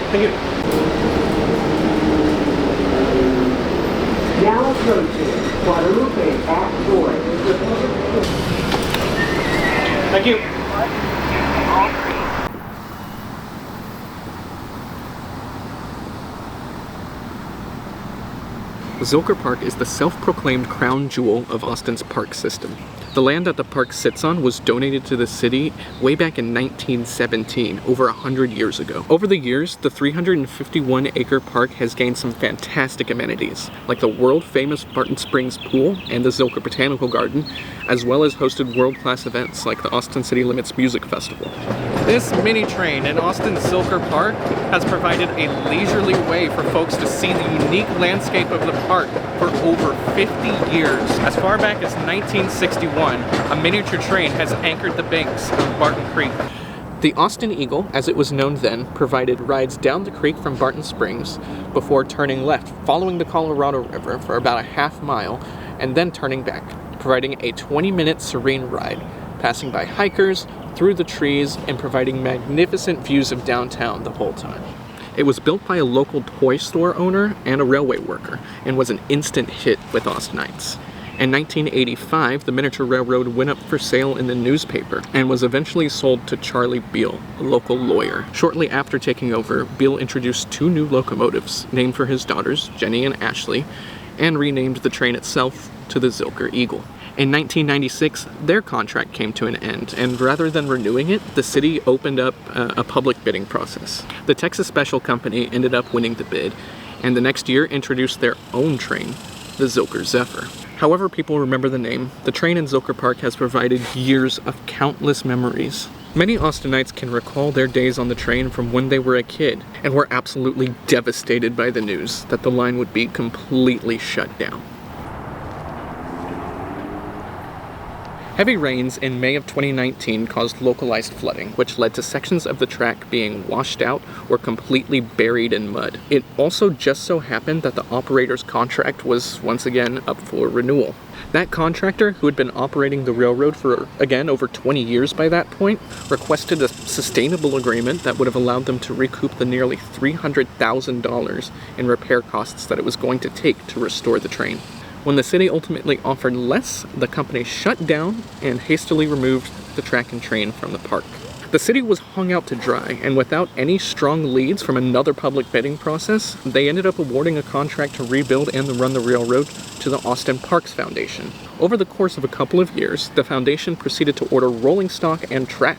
Thank you. Now approaching Guadalupe at Joy. Thank you. Zilker Park is the self-proclaimed crown jewel of Austin's park system. The land that the park sits on was donated to the city way back in 1917, over 100 years ago. Over the years, the 351-acre park has gained some fantastic amenities, like the world-famous Barton Springs Pool and the Zilker Botanical Garden, as well as hosted world-class events like the Austin City Limits Music Festival. This mini train in Austin's Zilker Park has provided a leisurely way for folks to see the unique landscape of the park for over 50 years. As far back as 1961, a miniature train has anchored the banks of Barton Creek. The Austin Eagle, as it was known then, provided rides down the creek from Barton Springs before turning left, following the Colorado River for about a half mile, and then turning back, providing a 20-minute serene ride, passing by hikers, through the trees, and providing magnificent views of downtown the whole time. It was built by a local toy store owner and a railway worker, and was an instant hit with Austinites. In 1985, the miniature railroad went up for sale in the newspaper and was eventually sold to Charlie Beale, a local lawyer. Shortly after taking over, Beale introduced 2 new locomotives, named for his daughters, Jenny and Ashley, and renamed the train itself to the Zilker Eagle. In 1996, their contract came to an end, and rather than renewing it, the city opened up a public bidding process. The Texas Special Company ended up winning the bid, and the next year introduced their own train, the Zilker Zephyr. However people remember the name, the train in Zilker Park has provided years of countless memories. Many Austinites can recall their days on the train from when they were a kid, and were absolutely devastated by the news that the line would be completely shut down. Heavy rains in May of 2019 caused localized flooding, which led to sections of the track being washed out or completely buried in mud. It also just so happened that the operator's contract was once again up for renewal. That contractor, who had been operating the railroad for, again, over 20 years by that point, requested a sustainable agreement that would have allowed them to recoup the nearly $300,000 in repair costs that it was going to take to restore the train. When the city ultimately offered less, the company shut down and hastily removed the track and train from the park. The city was hung out to dry, and without any strong leads from another public bidding process, they ended up awarding a contract to rebuild and run the railroad to the Austin Parks Foundation. Over the course of a couple of years, the foundation proceeded to order rolling stock and track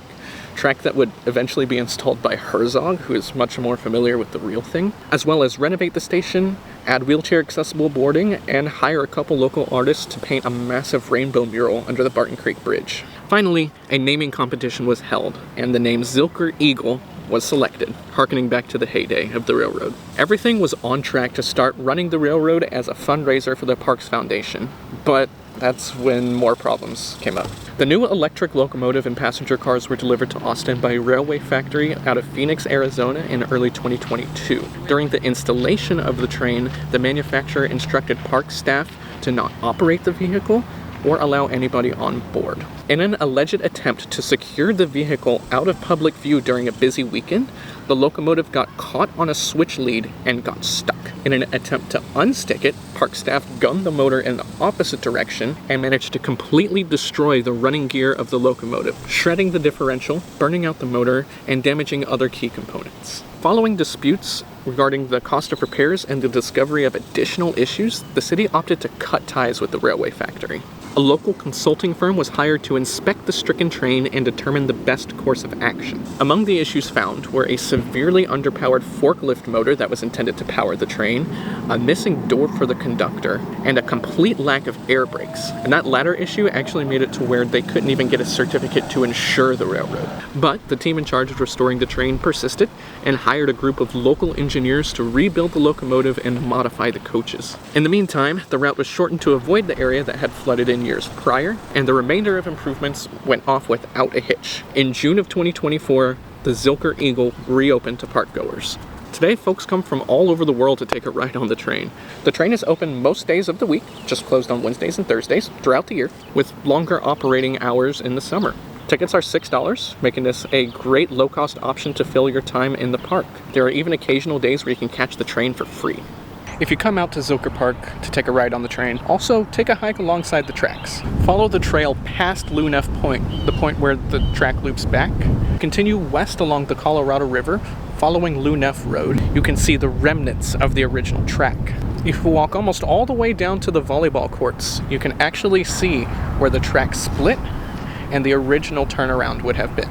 that would eventually be installed by Herzog, who is much more familiar with the real thing, as well as renovate the station, add wheelchair-accessible boarding, and hire a couple local artists to paint a massive rainbow mural under the Barton Creek Bridge. Finally, a naming competition was held, and the name Zilker Eagle was selected, harkening back to the heyday of the railroad. Everything was on track to start running the railroad as a fundraiser for the Parks Foundation, but that's when more problems came up. The new electric locomotive and passenger cars were delivered to Austin by a railway factory out of Phoenix, Arizona in early 2022. During the installation of the train, the manufacturer instructed park staff to not operate the vehicle or allow anybody on board. In an alleged attempt to secure the vehicle out of public view during a busy weekend, the locomotive got caught on a switch lead and got stuck. In an attempt to unstick it, park staff gunned the motor in the opposite direction and managed to completely destroy the running gear of the locomotive, shredding the differential, burning out the motor, and damaging other key components. Following disputes regarding the cost of repairs and the discovery of additional issues, the city opted to cut ties with the railway factory. A local consulting firm was hired to inspect the stricken train and determine the best course of action. Among the issues found were a severely underpowered forklift motor that was intended to power the train, a missing door for the conductor, and a complete lack of air brakes. And that latter issue actually made it to where they couldn't even get a certificate to insure the railroad. But the team in charge of restoring the train persisted and hired a group of local engineers to rebuild the locomotive and modify the coaches. In the meantime, the route was shortened to avoid the area that had flooded in years prior, and the remainder of improvements went off without a hitch. In June of 2024, the Zilker Eagle reopened to parkgoers. Today, folks come from all over the world to take a ride on the train. The train is open most days of the week, just closed on Wednesdays and Thursdays throughout the year, with longer operating hours in the summer. Tickets are $6, making this a great low-cost option to fill your time in the park. There are even occasional days where you can catch the train for free. If you come out to Zilker Park to take a ride on the train, also take a hike alongside the tracks. Follow the trail past Lunef Point, the point where the track loops back. Continue west along the Colorado River, following Lunef Road. You can see the remnants of the original track. If you walk almost all the way down to the volleyball courts, you can actually see where the track split and the original turnaround would have been.